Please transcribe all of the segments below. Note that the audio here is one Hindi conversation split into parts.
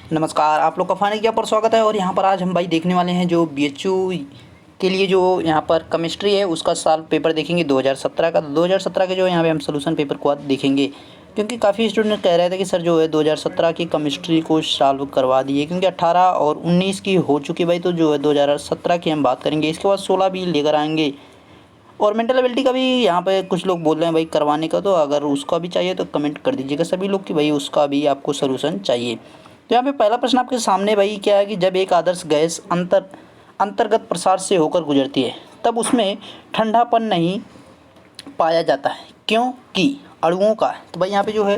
नमस्कार, आप लोग का फानी क्या पर स्वागत है। और यहाँ पर आज हम भाई देखने वाले हैं जो बीएचयू के लिए जो यहाँ पर केमिस्ट्री है उसका साल पेपर देखेंगे 2017 का। 2017 के जो यहाँ पे हम सोल्यूशन पेपर को आज देखेंगे, क्योंकि काफ़ी स्टूडेंट कह रहे थे कि सर जो है 2017 की केमिस्ट्री को सॉल्व करवा दिए, क्योंकि 18 और 19 की हो चुकी भाई, तो जो है 2017 की हम बात करेंगे। इसके बाद 16 भी लेकर आएंगे। और मेंटल एबिलिटी का भी यहाँ पे कुछ लोग बोल रहे हैं भाई करवाने का, तो अगर उसका भी चाहिए तो कमेंट कर दीजिएगा सभी लोग कि भाई उसका भी आपको सोल्यूशन चाहिए। तो यहाँ पे पहला प्रश्न आपके सामने भाई क्या है कि जब एक आदर्श गैस अंतर्गत प्रसार से होकर गुजरती है तब उसमें ठंडापन नहीं पाया जाता है, क्योंकि अणुओं का। तो भाई यहाँ पे जो है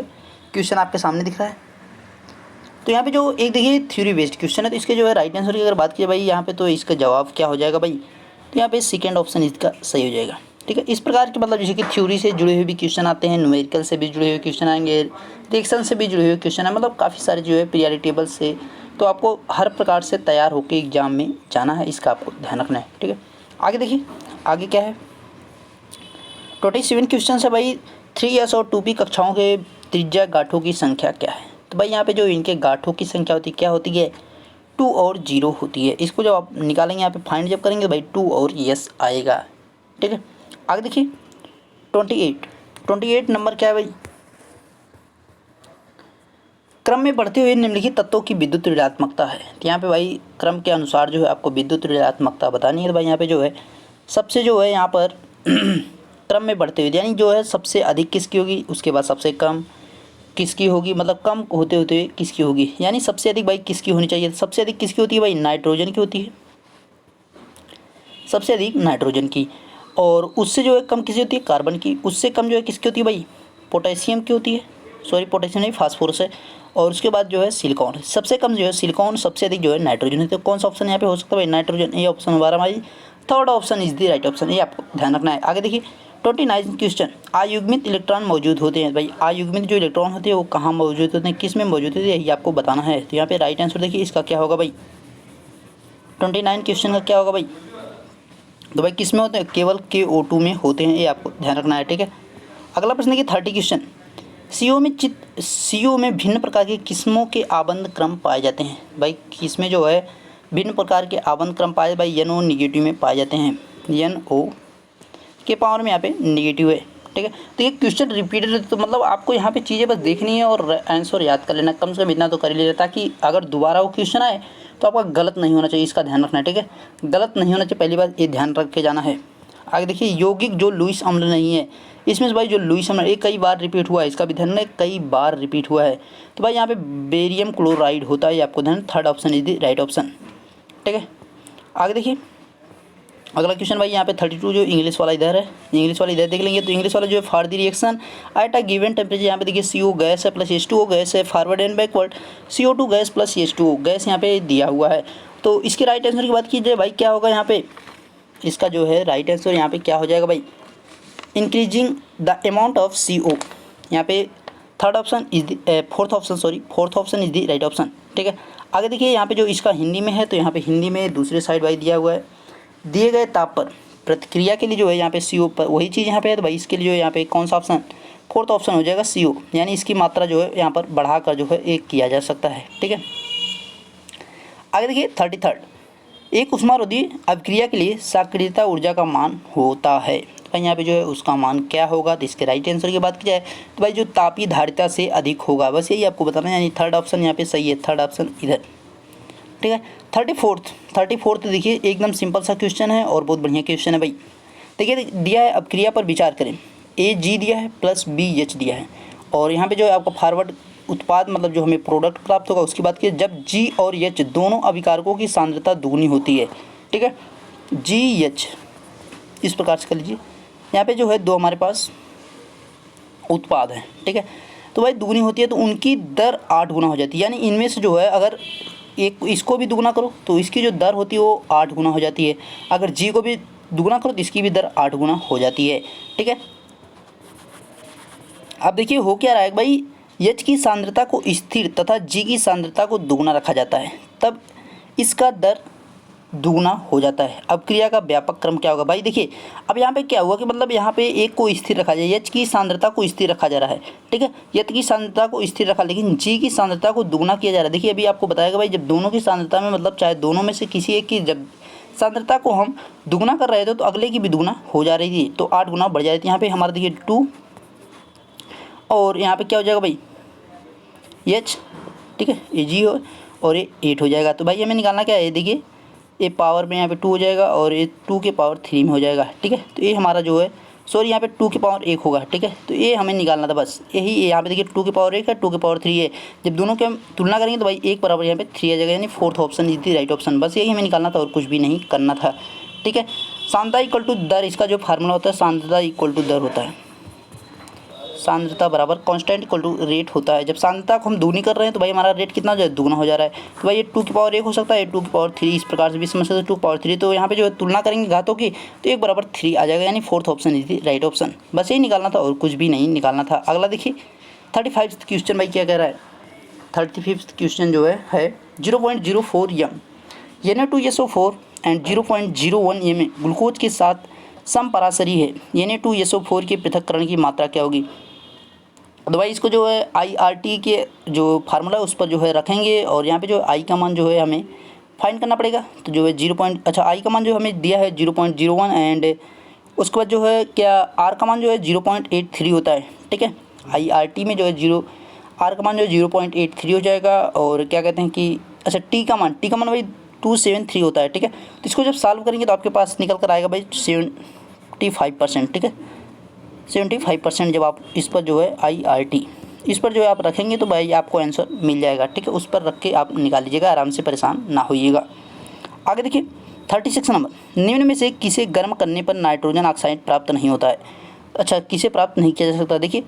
क्वेश्चन आपके सामने दिख रहा है। तो यहाँ पे जो एक देखिए थ्योरी बेस्ड क्वेश्चन है, तो इसके जो है राइट आंसर की अगर बात की भाई यहाँ पे, तो इसका जवाब क्या हो जाएगा भाई, तो यहाँ पे सेकंड ऑप्शन इसका सही हो जाएगा। ठीक है, इस प्रकार के मतलब जैसे कि थ्योरी से जुड़े हुए भी क्वेश्चन आते हैं, न्यूमेरिकल से भी जुड़े हुए क्वेश्चन आएंगे, रिएक्शन से भी जुड़े हुए क्वेश्चन है, मतलब काफ़ी सारे जो है पीरियोडिक टेबल से। तो आपको हर प्रकार से तैयार होकर एग्जाम में जाना है, इसका आपको ध्यान रखना है। ठीक है, आगे देखिए आगे क्या है। 27 क्वेश्चन है भाई। 3S और 2P कक्षाओं के त्रिज्या गांठों की संख्या क्या है। तो भाई यहाँ पे जो इनके गांठों की संख्या होती है क्या होती है, 2 और 0 होती है। इसको जब आप निकालेंगे यहाँ पे फाइंड जब करेंगे भाई 2 और यस आएगा। ठीक है, आगे देखिए 28 नंबर क्या है भाई, क्रम में बढ़ते हुए निम्नलिखित तत्वों की विद्युत ऋणात्मकता है। तो यहाँ पे भाई क्रम के अनुसार जो है आपको विद्युत ऋणात्मकता बतानी है। तो भाई यहाँ पे जो है सबसे जो है यहाँ पर क्रम में बढ़ते हुए यानी जो है सबसे अधिक किसकी होगी, उसके बाद सबसे कम किसकी होगी, मतलब कम होते होते किसकी होगी, यानी सबसे अधिक भाई किसकी होनी चाहिए। सबसे अधिक किसकी होती है भाई, नाइट्रोजन की होती है, सबसे अधिक नाइट्रोजन की। और उससे जो है कम किसकी होती है, कार्बन की। उससे कम जो है किसकी होती है भाई, पोटेशियम की होती है, सॉरी पोटेशियम नहीं फास्फोरस है। और उसके बाद जो है सिलिकॉन, सबसे कम जो है सिलिकॉन, सबसे अधिक जो है नाइट्रोजन है। तो कौन सा ऑप्शन यहाँ पे हो सकता है भाई, नाइट्रोजन। ये ऑप्शन हमारा भाई third option is the right option, ये आपको ध्यान रखना है। आगे देखिए 29 क्वेश्चन, अयुग्मित इलेक्ट्रॉन मौजूद होते हैं। भाई अयुग्मित जो इलेक्ट्रॉन होते हैं वो कहाँ मौजूद होते हैं, किस में मौजूद होते हैं, यही आपको बताना है। तो यहाँ पे राइट आंसर देखिए इसका क्या होगा भाई, 29 क्वेश्चन का क्या होगा भाई, तो भाई किस में होते हैं, केवल KO2 में होते हैं, ये आपको ध्यान रखना है। ठीक है, अगला प्रश्न है कि 30 क्वेश्चन, CO में भिन्न प्रकार की किस्मों के आबंध क्रम पाए जाते हैं। भाई किसमें जो है भिन्न प्रकार के आबंध क्रम पाए, भाई NO निगेटिव में पाए जाते हैं, NO के पावर में यहाँ पे निगेटिव है। ठीक है, तो ये क्वेश्चन रिपीटेड है, तो मतलब आपको यहाँ पे चीज़ें बस देखनी है और आंसर याद कर लेना, कम से कम इतना तो कर ही लेना, ताकि अगर दोबारा वो क्वेश्चन आए तो आपका गलत नहीं होना चाहिए, इसका ध्यान रखना है। ठीक है, गलत नहीं होना चाहिए, पहली बात ये ध्यान रख के जाना है। आगे देखिए यौगिक जो लुईस अम्ल नहीं है, इसमें से भाई जो लुईस अम्ल ये कई बार रिपीट हुआ है, इसका भी ध्यान रखना है, कई बार रिपीट हुआ है। तो भाई यहाँ पे बेरियम क्लोराइड होता है, ये आपको ध्यान, third option is the right option. ठीक है, आगे देखिए अगला क्वेश्चन भाई यहाँ पे 32 जो इंग्लिश वाला इधर है, इंग्लिश वाला इधर देख लेंगे। तो इंग्लिश वाला जो है for the reaction at a given temperature, यहाँ पे देखिए CO गैस है प्लस H2O गैस है, forward and backward CO2 gas plus H2O gas यहाँ पे दिया हुआ है। तो इसके राइट आंसर की बात कीजिए भाई क्या होगा यहाँ पे, इसका जो है राइट आंसर यहाँ पे क्या हो जाएगा भाई, increasing the amount of CO, यहाँ पे third option is the fourth option is the right option. ठीक है, आगे देखिए यहाँ पे जो इसका हिंदी में है, तो यहाँ पे हिंदी में दूसरे साइड भाई दिया हुआ है, दिए गए ताप पर प्रतिक्रिया के लिए जो है यहाँ पे CO पर वही चीज़ यहाँ पे है, तो भाई इसके लिए जो है यहाँ पे कौन सा ऑप्शन, फोर्थ ऑप्शन हो जाएगा CO, यानी इसकी मात्रा जो है यहाँ पर बढ़ाकर जो है एक किया जा सकता है। ठीक है, आगे देखिए 33, एक ऊष्मारोधी अभिक्रिया के लिए सक्रियता ऊर्जा का मान होता है। तो यहाँ पे जो है उसका मान क्या होगा, तो इसके राइट आंसर की बात की जाए तो भाई जो तापीय धारिता से अधिक होगा, बस यही आपको बताना है, यानी थर्ड ऑप्शन यहाँ पे सही है, थर्ड ऑप्शन इधर। ठीक है, 34 देखिए एकदम सिंपल सा क्वेश्चन है और बहुत बढ़िया क्वेश्चन है भाई। देखिए दिया है अभिक्रिया पर विचार करें, AG दिया है प्लस BH दिया है, और यहाँ पे जो है आपका फॉरवर्ड उत्पाद मतलब जो हमें प्रोडक्ट प्राप्त होगा उसकी बात कीजिए जब G और H दोनों अभिकारकों की सांद्रता दुगनी होती है। ठीक है, GH इस प्रकार से कर लीजिए, यहाँ पे जो है दो हमारे पास उत्पाद हैं। ठीक है, तो भाई दुगनी होती है तो उनकी दर 8 गुना हो जाती है, यानी इनमें से जो है अगर एक इसको भी दुगना करो तो इसकी जो दर होती है वो 8 गुना हो जाती है, अगर G को भी दुगना करो तो इसकी भी दर 8 गुना हो जाती है। ठीक है, अब देखिए हो क्या रहा है भाई, H की सांद्रता को स्थिर तथा G की सांद्रता को दुगना रखा जाता है, तब इसका दर दुगना हो जाता है। अब क्रिया का व्यापक क्रम क्या होगा भाई, देखिए अब यहाँ पे क्या हुआ कि मतलब यहाँ पे एक को स्थिर रखा जाए, एच की सांद्रता को स्थिर रखा जा रहा है, ठीक है, एच की सांद्रता को स्थिर रखा, लेकिन जी की सांद्रता को दुगना किया जा रहा है। देखिए अभी आपको बताएगा भाई, जब दोनों की सांद्रता में मतलब चाहे दोनों में से किसी एक की जब सांद्रता को हम दुगना कर रहे थे तो अगले की भी दुगना हो जा रही थी, तो 8 गुना बढ़ जा रही थी। यहाँ पे हमारा देखिए 2 और यहाँ पे क्या हो जाएगा भाई एच, ठीक है, ये जी हो और ये 8 हो जाएगा। तो भाई हमें निकालना क्या है, देखिए ये पावर में यहाँ पे 2 हो जाएगा और ये 2 के पावर 3 में हो जाएगा, ठीक है। तो ये हमारा जो है सॉरी यहाँ पे 2 के पावर 1 होगा, ठीक है। तो ये हमें निकालना था बस, यही यहाँ पे देखिए 2 के पावर 1 है, 2 के पावर 3 है। जब दोनों के हम तुलना करेंगे तो भाई 1 बराबर यहाँ पे 3 आ जाएगा, यानी fourth option is the right option. बस यही हमें निकालना था और कुछ भी नहीं करना था, ठीक है। सांद्रता इक्वल टू दर, इसका जो फार्मूला होता है सांद्रता इक्वल टू दर होता है, सांद्रता बराबर कांस्टेंट इक्वल टू रेट होता है। जब सांद्रता को हम दुगनी कर रहे हैं तो भाई हमारा रेट कितना हो जाए, दुगना हो जा रहा है। तो भाई ये 2 की पावर 1 हो सकता है, 2 की पावर 3, इस प्रकार से भी समझ सकते 2 की पावर 3। तो यहाँ पे जो है तुलना करेंगे घातों की तो 1 बराबर 3 आ जाएगा, यानी fourth option is the right option. बस यही निकालना था और कुछ भी नहीं निकालना था। अगला देखिए 35 क्वेश्चन भाई क्या कह रहा है, 35 क्वेश्चन जो है 0.04 M Na2SO4 and 0.01 M glucose के साथ समपराशरी है, Na2SO4 के पृथक्करण की मात्रा क्या होगी। तो भाई इसको जो है IRT के जो फार्मूला है उस पर जो है रखेंगे और यहाँ पे जो आई का मान जो है हमें फाइंड करना पड़ेगा। तो जो है आई का मान जो हमें दिया है 0.01 एंड उसके बाद जो है क्या आर का मान जो है 0.83 होता है, ठीक है। IRT में जो है आर का मान जो है 0.83 हो जाएगा और क्या कहते हैं कि अच्छा टी का मान भाई 273 होता है, ठीक है। तो इसको जब सॉल्व करेंगे तो आपके पास निकल कर आएगा भाई 75%, ठीक है, 75%। जब आप इस पर जो है IRT इस पर जो है आप रखेंगे तो भाई आपको आंसर मिल जाएगा, ठीक है। उस पर रख के आप निकाल लीजिएगा, आराम से परेशान ना होइएगा। आगे देखिए 36 नंबर, निम्न में से किसे गर्म करने पर नाइट्रोजन ऑक्साइड प्राप्त नहीं होता है। अच्छा किसे प्राप्त नहीं किया जा सकता, देखिए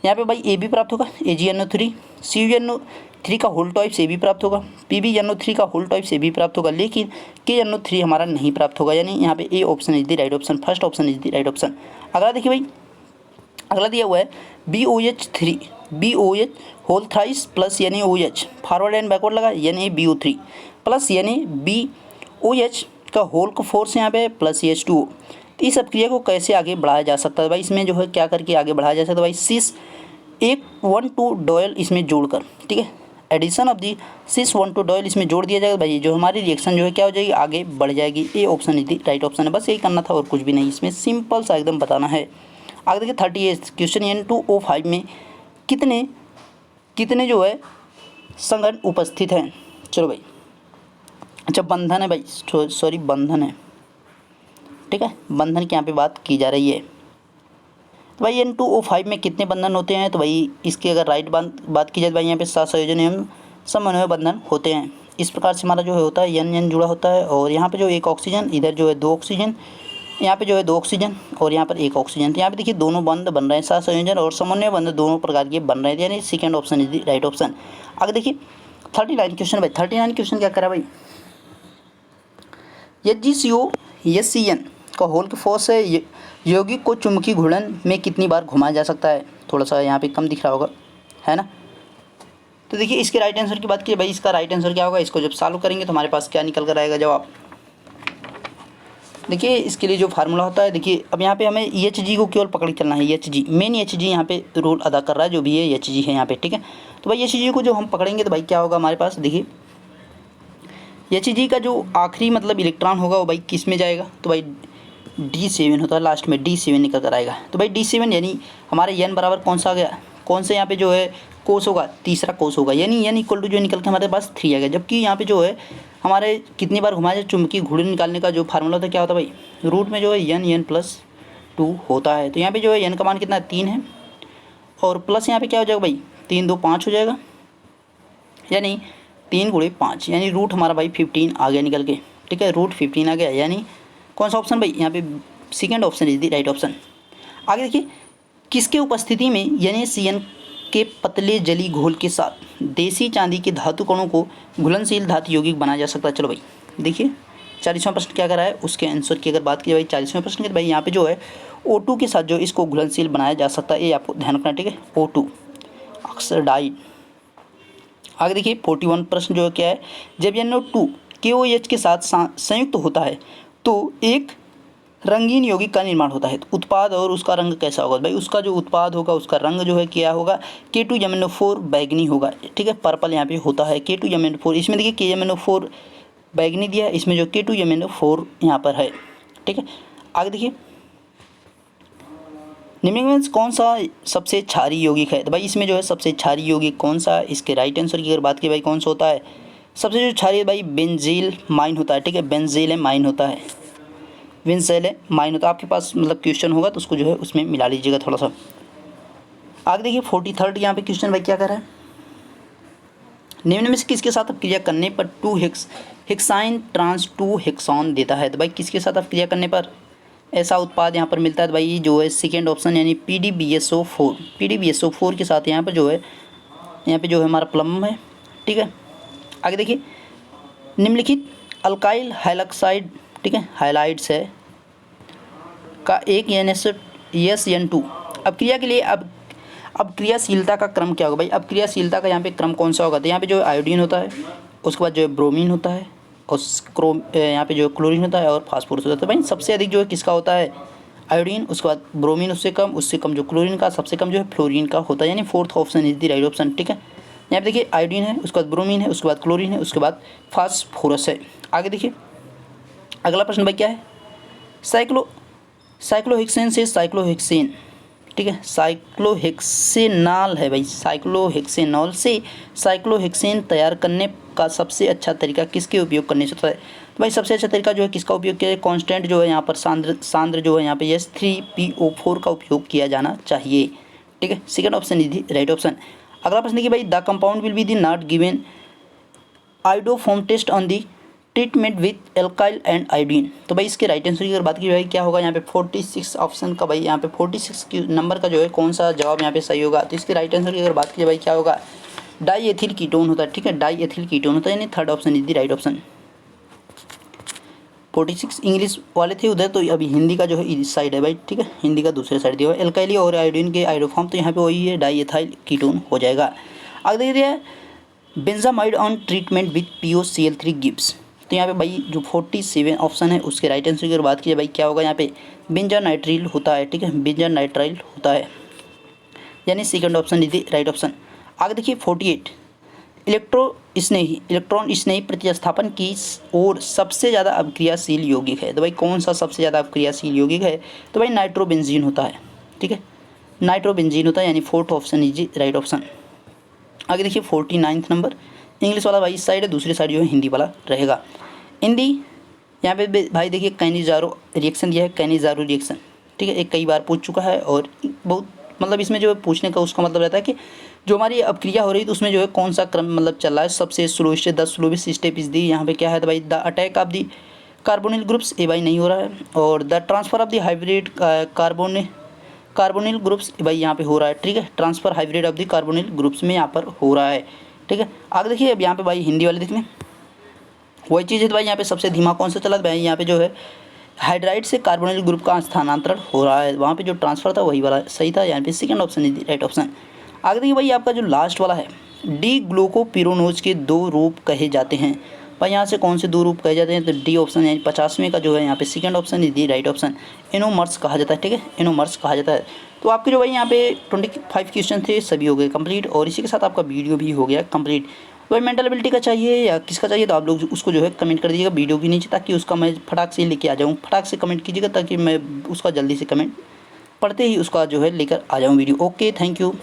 यहाँ पे भाई AB प्राप्त होगा, AgNO3, CuNO3 का होल टाइप से भी प्राप्त होगा, PbNO3 का होल टाइप से भी प्राप्त होगा, लेकिन KNO3 हमारा नहीं प्राप्त होगा, यानी यहाँ पे A option is the right option, first option is the right option. अगला देखिए भाई, अगला दिया हुआ है BOH whole thrice plus NaOH forward and backward लगा NaBO3 प्लस BOH का होल का फोर्स यहाँ पे प्लस H2O। तो इस अभिक्रिया को कैसे आगे बढ़ाया जा सकता है भाई, इसमें जो है क्या करके आगे बढ़ाया जा सकता है भाई, सिस 1,2 डॉयल इसमें जोड़कर, ठीक है, addition of the cis 1,2 diol इसमें जोड़ दिया जाएगा भाई, जो हमारी रिएक्शन जो है क्या हो जाएगी, आगे बढ़ जाएगी। ए option is the right option है, बस यही करना था और कुछ भी नहीं, इसमें सिंपल सा एकदम बताना है। आगे देखिए 38 क्वेश्चन N2O5 में कितने जो है संघटन उपस्थित हैं। चलो भाई, अच्छा बंधन है भाई, सॉरी बंधन है, ठीक है, बंधन की यहाँ पे बात की जा रही है। तो भाई N2O5 में कितने बंधन होते हैं, तो भाई इसकी अगर राइट बात की जाए भाई यहाँ पे 7 संयोजन एवं समन्वय बंधन होते हैं। इस प्रकार से हमारा जो होता है N जुड़ा होता है और यहाँ पे जो एक ऑक्सीजन, इधर जो है 2 ऑक्सीजन, यहाँ पे जो है 2 ऑक्सीजन और यहाँ पर 1 ऑक्सीजन। तो यहाँ पे देखिए दोनों बंध बन रहे हैं, 7 संयोजन और समन्वय बंध दोनों प्रकार के बन रहे हैं, यानी second option is the right option. आगे देखिए 39 क्वेश्चन भाई, 39 क्वेश्चन क्या करा भाई, HgCO का होल का फोर्स है, यौगिक को चुंबकीय घूर्णन में कितनी बार घुमाया जा सकता है। थोड़ा सा यहाँ पे कम दिख रहा होगा, है ना। तो देखिए इसके राइट आंसर की बात की भाई, इसका राइट आंसर क्या होगा, इसको जब सॉल्व करेंगे तो हमारे पास क्या निकल कर आएगा जवाब। देखिए इसके लिए जो फार्मूला होता है, देखिए अब यहाँ पे हमें Hg को केवल पकड़ के चलना है, Hg मेन Hg यहाँ पे रोल अदा कर रहा है, जो भी है Hg है यहाँ पे, ठीक है। तो भाई Hg को जो हम पकड़ेंगे तो भाई क्या होगा हमारे पास, देखिए Hg का जो आखिरी मतलब इलेक्ट्रॉन होगा वो भाई किस में जाएगा, तो भाई D7 होता है, लास्ट में D7 निकल कर आएगा। तो भाई D7 यानी हमारे N बराबर कौन सा आ गया, कौन से यहाँ पे जो है कोस होगा, तीसरा कोस होगा, यानी N इक्वल टू जो निकल के हमारे पास 3 आ गया। जबकि यहाँ पे जो है हमारे कितनी बार घुमाया जाए, चुंबकीय घूर्णन निकालने का जो फार्मूला होता है क्या होता है भाई, रूट में जो है N+2 होता है। तो यहाँ पे जो है N का मान कितना है, 3 है और प्लस यहाँ पे क्या हो जाएगा भाई, 3 2 5 हो जाएगा, यानी 3 × 5 यानी रूट हमारा भाई 15 आ गया निकल के, ठीक है, रूट 15 आ गया, यानी कौन सा ऑप्शन भाई, यहाँ पे second option is the right option. आगे देखिए किसके उपस्थिति में NaCN के पतले जली घोल के साथ देसी चांदी के धातु कणों को घुलनशील धातु यौगिक बनाया जा सकता है। चलो भाई देखिए 40वां प्रश्न क्या कर रहा है, उसके आंसर की अगर बात की जाए भाई 40वें प्रश्न की, तो भाई यहाँ पे जो है O2 के साथ जो इसको घुलनशील बनाया जा सकता है, ये आपको ध्यान रखना, ठीक है, O2 ऑक्साइड। आगे देखिए 41 प्रश्न जो क्या है, जब NO2 KOH के साथ संयुक्त होता है तो एक रंगीन यौगिक का निर्माण होता है। तो उत्पाद और उसका रंग कैसा होगा भाई, उसका जो उत्पाद होगा उसका रंग जो है क्या होगा, K2MnO4 बैगनी होगा, ठीक है, पर्पल यहाँ पे होता है K2MnO4। इसमें देखिए KMnO4 बैगनी दिया है, इसमें जो K2MnO4 यहाँ पर है, ठीक है। आगे देखिए निम्न में कौन सा सबसे क्षारीय यौगिक है, तो भाई इसमें जो है सबसे क्षारीय यौगिक कौन सा, इसके राइट आंसर की अगर बात की भाई कौन सा होता है, सबसे जो क्षारीय भाई बेंजीलमाइन होता है, ठीक है, बेंजीलमाइन होता है, बेंजीलमाइन होता है। आपके पास मतलब क्वेश्चन होगा तो उसको जो है उसमें मिला लीजिएगा थोड़ा सा। आगे देखिए 43 यहाँ पे क्वेश्चन भाई क्या कर रहा है, निम्न में से किसके साथ क्रिया करने पर 2 हेक्साइन ट्रांस 2 हेक्सॉन देता है, तो भाई किसके साथ आप क्रिया करने पर ऐसा उत्पाद यहाँ पर मिलता है, तो भाई जो है सेकेंड ऑप्शन यानी PDBSO4 के साथ यहाँ पर जो है हमारा प्लम है, ठीक है। आगे देखिए निम्नलिखित अल्काइल हाइलॉक्साइड, ठीक है, हाइलाइड्स है का एक SN2 अब क्रिया के लिए अब क्रियाशीलता का क्रम क्या होगा भाई, अब क्रियाशीलता का यहाँ पे क्रम कौन सा होगा, तो यहाँ पे जो आयोडीन होता है, उसके बाद जो है ब्रोमीन होता है, और यहाँ पे जो क्लोरीन होता है और फास्फोरस होता है। तो भाई सबसे अधिक जो है किसका होता है, आयोडीन, उसके बाद ब्रोमीन, उससे कम जो क्लोरीन का, सबसे कम जो है फ्लोरीन का होता है, यानी fourth option is the right option, ठीक है। यहाँ पे देखिए आयोडीन है, उसके बाद ब्रोमीन है, उसके बाद क्लोरीन है, उसके बाद फास्फोरस है। आगे देखिए अगला प्रश्न भाई क्या है, साइक्लोहेक्सेन से साइक्लोहेक्सेन, ठीक है, साइक्लोहेक्सेनॉल है भाई, साइक्लोहेक्सेनॉल से साइक्लोहेक्सेन तैयार करने का सबसे अच्छा तरीका किसके उपयोग करने से होता है, तो भाई सबसे अच्छा तरीका जो है किसका उपयोग किया है, कांस्टेंट जो है यहाँ पर सांद्र जो है यहाँ पे S3PO4 का उपयोग किया जाना चाहिए, ठीक है। Second option is the right option. अगला प्रश्न देखिए भाई, the compound will be the not given iodoform test on the treatment with alkyl and iodine, तो भाई इसके राइट आंसर की अगर बात की भाई क्या होगा, यहाँ पे 46 ऑप्शन का भाई यहाँ पे 46 नंबर का जो है कौन सा जवाब यहाँ पे सही होगा, तो इसके राइट आंसर की अगर बात की भाई क्या होगा, डाईएथिल कीटोन होता है, ठीक है, डाईएथिल कीटोन होता है, यानी third option is the right option. 46 English वाले थे उधर, तो अभी हिंदी का जो है इस साइड है भाई, ठीक है, हिंदी का दूसरे साइड दिया हुआ है, एल्काइली और आयोडीन के आइडोफॉर्म, तो यहाँ पे वही है डाईएथिल कीटोन हो जाएगा। आगे देखिए benzamide on treatment with POCl3 gives, तो यहाँ पे भाई जो 47 ऑप्शन है उसके राइट आंसर की अगर बात की भाई क्या होगा, यहाँ पे बेंजानाइट्राइल होता है, ठीक है, बेंजानाइट्राइल होता है, यानी second option is the right option. आगे देखिए 48 इलेक्ट्रॉन स्नेही प्रतिस्थापन की ओर सबसे ज़्यादा अभिक्रियाशील यौगिक है, तो भाई कौन सा सबसे ज़्यादा अभिक्रियाशील यौगिक है, तो भाई नाइट्रोबेंजीन होता है, ठीक है, नाइट्रोबेंजीन होता है, यानी fourth option is the right option. आगे देखिए 49 नंबर, इंग्लिश वाला भाई इस साइड है, दूसरी साइड जो है हिंदी वाला रहेगा। हिंदी यहाँ पे भाई देखिए कैनिजारो रिएक्शन दिया है, कैनिजारो रिएक्शन, ठीक है, एक कई बार पूछ चुका है और बहुत मतलब इसमें जो है पूछने का उसका मतलब रहता है कि जो हमारी अपक्रिया हो रही है तो उसमें जो है कौन सा क्रम मतलब चल रहा है, सबसे slowest 10 slowest step is the, यहाँ पे क्या है तो भाई the attack of the carbonyl groups, ये भाई नहीं हो रहा है, और the transfer of the hybrid carbonyl groups भाई यहाँ पे हो रहा है, ठीक है, transfer hybrid of the carbonyl groups में यहाँ पर हो रहा है, ठीक है। आगे देखिए अब यहाँ पे भाई हिंदी वाले देख लें, वही चीज़ है तो भाई यहाँ पे सबसे धीमा कौन सा चला, भाई यहाँ पे जो है हाइड्राइड से कार्बोनिल ग्रुप का स्थानांतरण हो रहा है, वहाँ पे जो ट्रांसफर था वही वाला सही था, यहाँ पे second option is right option. आगे देखिए भाई आपका जो लास्ट वाला है, डी ग्लूकोपिरोनोज के 2 रूप कहे जाते हैं, भाई यहाँ से कौन से 2 रूप कहे जाते हैं, तो डी ऑप्शन यानी 50वें का जो है यहाँ पे second option is the right option, anomers कहा जाता है, ठीक है, एनोमर्स कहा जाता है। तो आपके जो भाई यहाँ पे 25 क्वेश्चन थे सभी हो गए कंप्लीट, और इसी के साथ आपका वीडियो भी हो गया कंप्लीट। भाई मेंटल एबिलिटी का चाहिए या किसका चाहिए तो आप लोग उसको जो है कमेंट कर दीजिएगा वीडियो के नीचे, ताकि उसका मैं फटाक से लेके आ जाऊँ, फटाक से कमेंट कीजिएगा ताकि मैं उसका जल्दी से कमेंट पढ़ते ही उसका जो है लेकर आ जाऊँ वीडियो। Okay, thank you.